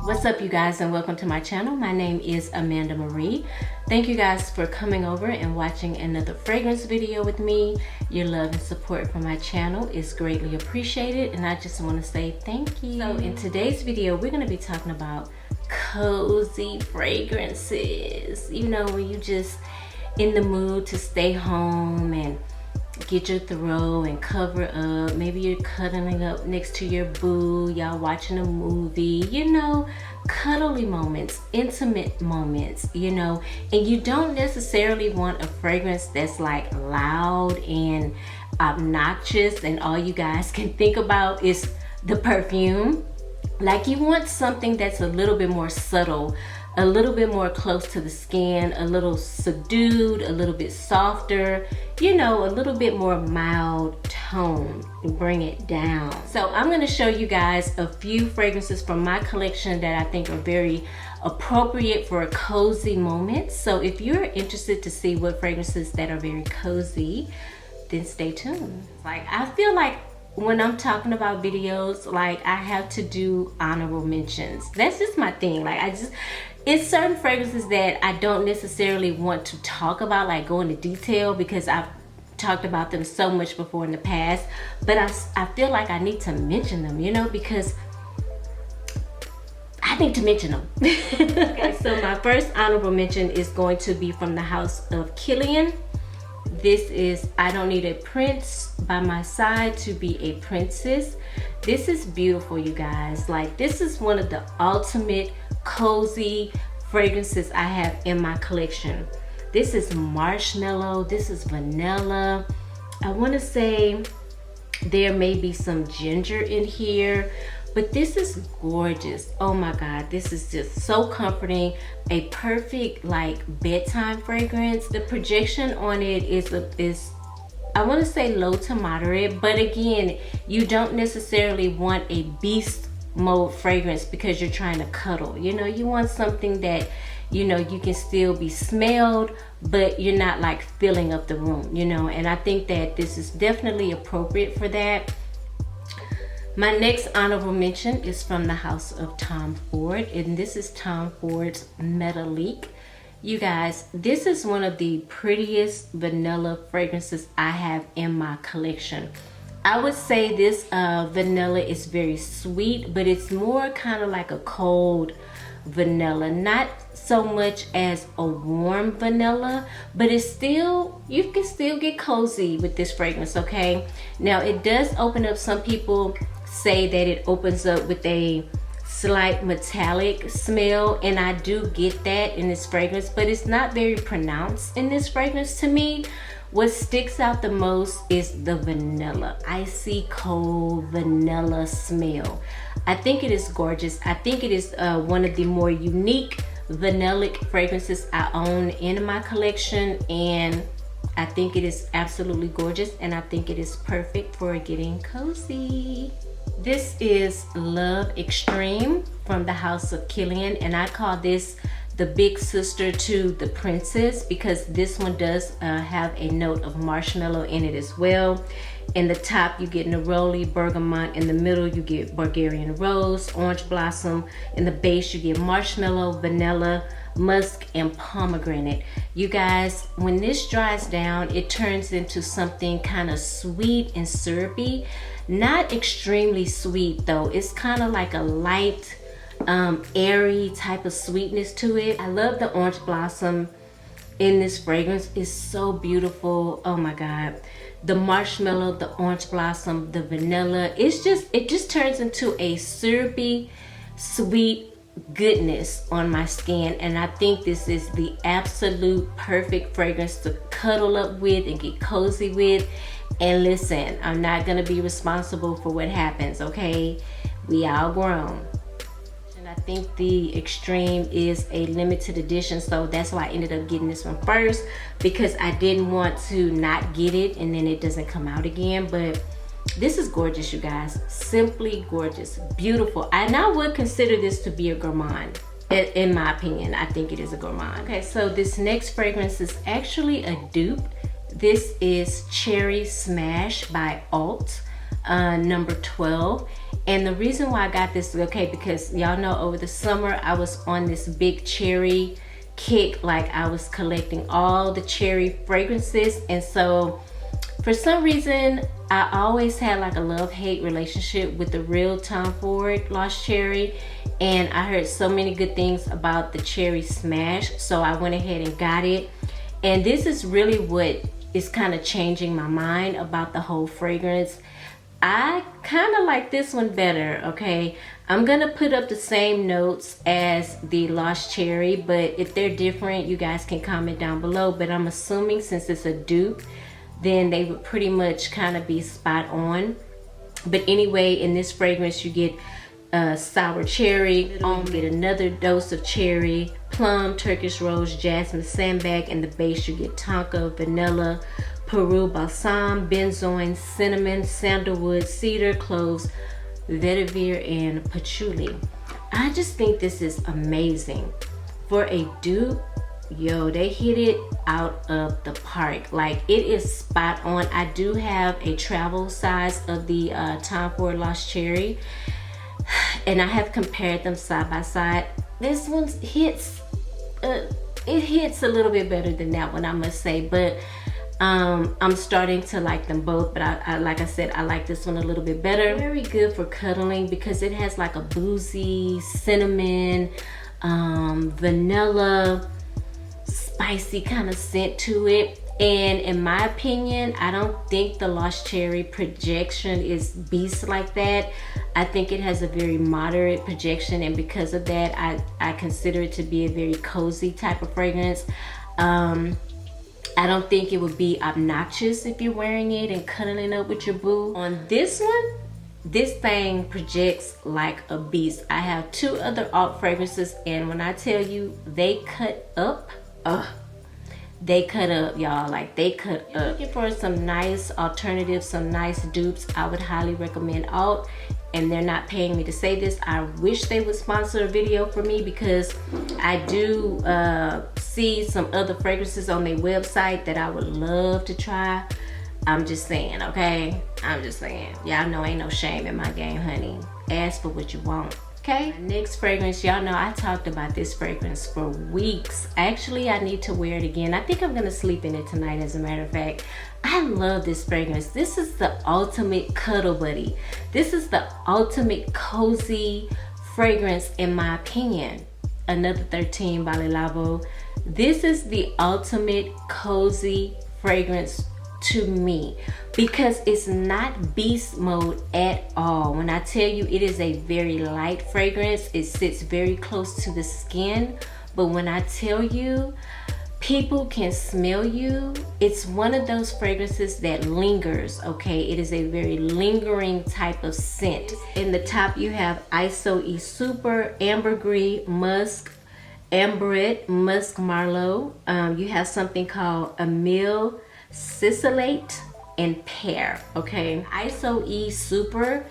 What's up, you guys, and welcome to my channel. My name is Amanda Marie. Thank you guys for coming over and watching another fragrance video with me. Your love and support for my channel is greatly appreciated, and I just want to say thank you. So in today's video, we're going to be talking about cozy fragrances. You know, when you just in the mood to stay home and get your throw and cover up. Maybe you're cuddling up next to your boo, y'all watching a movie, you know, cuddly moments, intimate moments, you know. And you don't necessarily want a fragrance that's like loud and obnoxious and all you guys can think about is the perfume. Like, you want something that's a little bit more subtle, a little bit more close to the skin, a little subdued, a little bit softer, you know, a little bit more mild tone, bring it down. So I'm gonna show you guys a few fragrances from my collection that I think are very appropriate for a cozy moment. So if you're interested to see what fragrances that are very cozy, then stay tuned. Like, I feel like when I'm talking about videos, like, I have to do honorable mentions. That's just my thing. Like, it's certain fragrances that I don't necessarily want to talk about, like go into detail, because I've talked about them so much before in the past, but I feel like I need to mention them, you know, because I need to mention them. Okay, so my first honorable mention is going to be from the house of Kilian. This is I Don't Need a Prince by My Side to Be a Princess. This is beautiful, you guys. Like, this is one of the ultimate cozy fragrances I have in my collection. This is marshmallow, this is vanilla. I want to say there may be some ginger in here, but this is gorgeous. Oh my god, this is just so comforting. A perfect like bedtime fragrance. The projection on it is I want to say low to moderate, but again, you don't necessarily want a beast mode fragrance because you're trying to cuddle. You know, you want something that, you know, you can still be smelled, but you're not like filling up the room, you know. And I think that this is definitely appropriate for that. My next honorable mention is from the house of Tom Ford, and this is Tom Ford's Metallique. You guys, this is one of the prettiest vanilla fragrances I have in my collection. I would say this vanilla is very sweet, but it's more kind of like a cold vanilla, not so much as a warm vanilla, but it's still, you can still get cozy with this fragrance, okay? Now, it does open up, some people say that it opens up with a slight metallic smell, and I do get that in this fragrance, but it's not very pronounced in this fragrance to me. What sticks out the most is the vanilla, icy cold vanilla smell. I think it is gorgeous. I think it is one of the more unique vanillic fragrances I own in my collection, and I think it is absolutely gorgeous, and I think it is perfect for getting cozy. This is Love Extreme from the house of Kilian, and I call this the big sister to the Princess, because this one does have a note of marshmallow in it as well. In the top you get neroli, bergamot. In the middle you get Bulgarian rose, orange blossom. In the base you get marshmallow, vanilla, musk, and pomegranate. You guys, when this dries down, it turns into something kind of sweet and syrupy. Not extremely sweet though. It's kind of like a light, airy type of sweetness to it. I love the orange blossom in this fragrance. It's so beautiful. Oh my god, the marshmallow, the orange blossom, the vanilla, it just turns into a syrupy sweet goodness on my skin, and I think this is the absolute perfect fragrance to cuddle up with and get cozy with. And listen, I'm not gonna be responsible for what happens, okay? We all grown. I think the Extreme is a limited edition, so that's why I ended up getting this one first, because I didn't want to not get it and then it doesn't come out again. But this is gorgeous, you guys. Simply gorgeous, beautiful. And I would consider this to be a gourmand. In my opinion, I think it is a gourmand. Okay, so this next fragrance is actually a dupe. This is Cherry Smash by Alt. number 12. And the reason why I got this, okay, because y'all know over the summer I was on this big cherry kick. Like I was collecting all the cherry fragrances, and so for some reason I always had like a love-hate relationship with the real Tom Ford Lost Cherry, and I heard so many good things about the Cherry Smash, so I went ahead and got it. And this is really what is kind of changing my mind about the whole fragrance. I kind of like this one better, okay? I'm gonna put up the same notes as the Lost Cherry, but if they're different, you guys can comment down below. But I'm assuming since it's a dupe, then they would pretty much kind of be spot on. But anyway, in this fragrance, you get sour cherry, you get another dose of cherry, plum, Turkish rose, jasmine, sandbag, and the base you get tonka, vanilla, Peru balsam, benzoin, cinnamon, sandalwood, cedar, cloves, vetiver, and patchouli. I just think this is amazing. For a dupe, yo, they hit it out of the park. Like, it is spot on. I do have a travel size of the Tom Ford Lost Cherry, and I have compared them side by side. This one hits, it hits a little bit better than that one, I must say. But I'm starting to like them both, but I like I said, I like this one a little bit better. Very good for cuddling because it has like a boozy, cinnamon, vanilla, spicy kind of scent to it. And in my opinion, I don't think the Lost Cherry projection is beast like that. I think it has a very moderate projection, and because of that, I consider it to be a very cozy type of fragrance. I don't think it would be obnoxious if you're wearing it and cuddling up with your boo. On this one, this thing projects like a beast. I have two other alt fragrances, and when I tell you they cut up, they cut up, y'all. Like, they cut up. If you're looking for some nice alternatives, some nice dupes, I would highly recommend Alt. And they're not paying me to say this. I wish they would sponsor a video for me, because I do see some other fragrances on their website that I would love to try. I'm just saying, okay? I'm just saying. Y'all know ain't no shame in my game, honey. Ask for what you want, okay? Next fragrance, y'all know I talked about this fragrance for weeks. Actually, I need to wear it again. I think I'm gonna sleep in it tonight, as a matter of fact. I love this fragrance. This is the ultimate cuddle buddy. This is the ultimate cozy fragrance, in my opinion. Another 13 Bali Lavo. This is the ultimate cozy fragrance to me, because it's not beast mode at all. When I tell you it is a very light fragrance, it sits very close to the skin. But when I tell you people can smell you, it's one of those fragrances that lingers, okay? It is a very lingering type of scent. In the top you have ISO-E Super, Ambergris, Musk, Amberette, Musk Marlowe. You have something called Emile Sicillate and Pear, okay? ISO-E Super,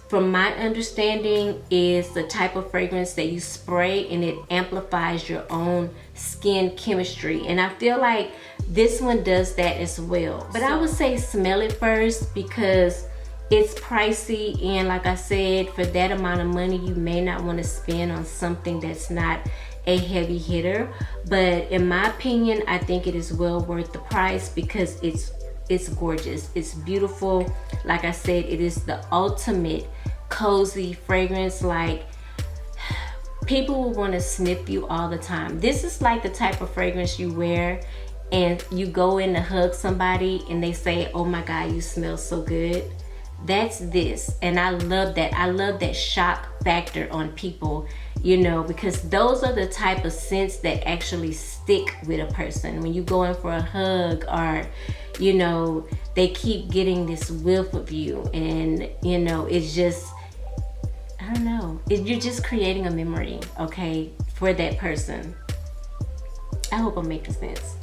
from my understanding, is the type of fragrance that you spray and it amplifies your own skin chemistry. And I feel like this one does that as well. But I would say smell it first, because it's pricey, and like I said, for that amount of money, you may not want to spend on something that's not a heavy hitter. But in my opinion, I think it is well worth the price, because it's gorgeous, it's beautiful. Like I said, it is the ultimate cozy fragrance. Like, people will want to sniff you all the time. This is like the type of fragrance you wear and you go in to hug somebody and they say, oh my god, you smell so good. That's this. And I love that. I love that shock factor on people, you know, because those are the type of scents that actually stick with a person. When you go in for a hug, or you know, they keep getting this whiff of you, and you know, it's just, I don't know, you're just creating a memory, okay, for that person. I hope I'm making sense.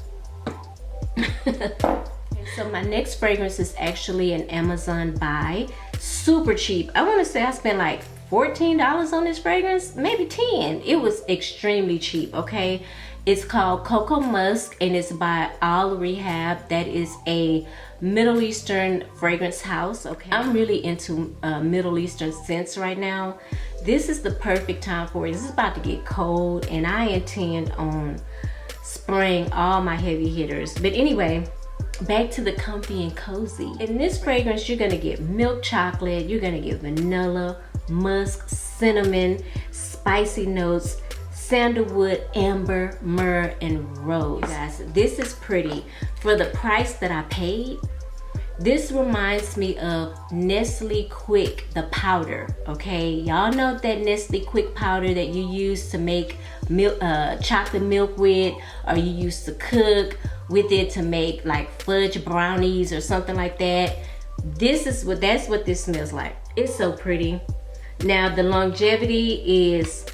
So my next fragrance is actually an Amazon buy, super cheap. I want to say I spent like $14 on this fragrance, maybe 10. It was extremely cheap, okay? It's called Choco Musk and it's by Al Rehab. That is a Middle Eastern fragrance house. Okay, I'm really into Middle Eastern scents right now. This is the perfect time for it. This is about to get cold and I intend on spraying all my heavy hitters. But anyway, back to the comfy and cozy. In this fragrance, you're gonna get milk chocolate, you're gonna get vanilla, musk, cinnamon, spicy notes, sandalwood, amber, myrrh, and rose. Guys, this is pretty. For the price that I paid, this reminds me of Nestle Quick, the powder, okay? Y'all know that Nestle Quick powder that you use to make milk, chocolate milk with, or you used to cook with it to make like fudge brownies or something like that. That's what this smells like. It's so pretty. Now the longevity is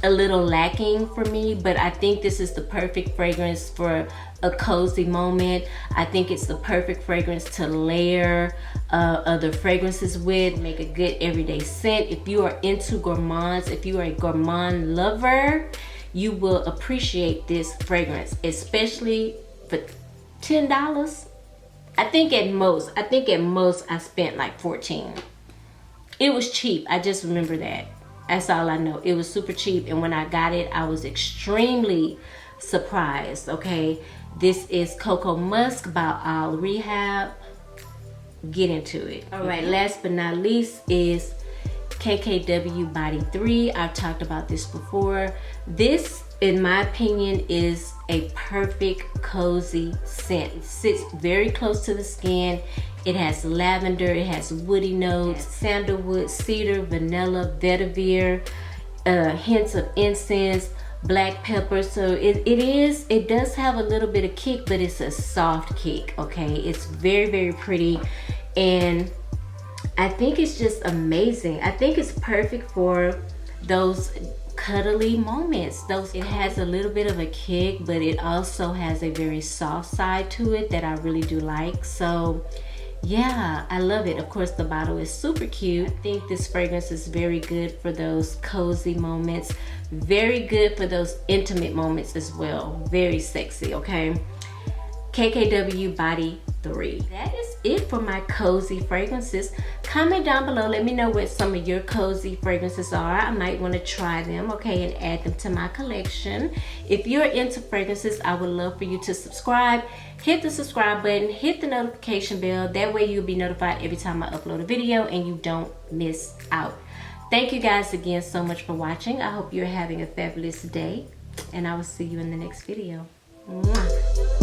a little lacking for me, but I think this is the perfect fragrance for a cozy moment. I think it's the perfect fragrance to layer other fragrances with, make a good everyday scent. If you are into gourmands, if you are a gourmand lover, you will appreciate this fragrance, especially for $10. I think at most I spent like $14. It was cheap. I just remember that. That's all I know. It was super cheap, and when I got it, I was extremely surprised. Okay, this is Choco Musk by Al Rehab. Get into it. All right, last but not least is KKW Body III. I've talked about this before. This, in my opinion, is a perfect cozy scent. It sits very close to the skin. It has lavender, it has woody notes, sandalwood, cedar, vanilla, vetiver, hints of incense, black pepper. So it does have a little bit of kick, but it's a soft kick, okay? It's very, very pretty, and I think it's just amazing. I think it's perfect for those cuddly moments. It has a little bit of a kick, but it also has a very soft side to it that I really do like. So yeah, I love it. Of course, the bottle is super cute. I think this fragrance is very good for those cozy moments, very good for those intimate moments as well. Very sexy, okay? KKW Body III. That is it for my cozy fragrances. Comment down below, let me know what some of your cozy fragrances are. I might want to try them, okay, and add them to my collection. If you're into fragrances, I would love for you to subscribe. Hit the subscribe button, hit the notification bell. That way you'll be notified every time I upload a video and you don't miss out. Thank you guys again so much for watching. I hope you're having a fabulous day, and I will see you in the next video. Mwah.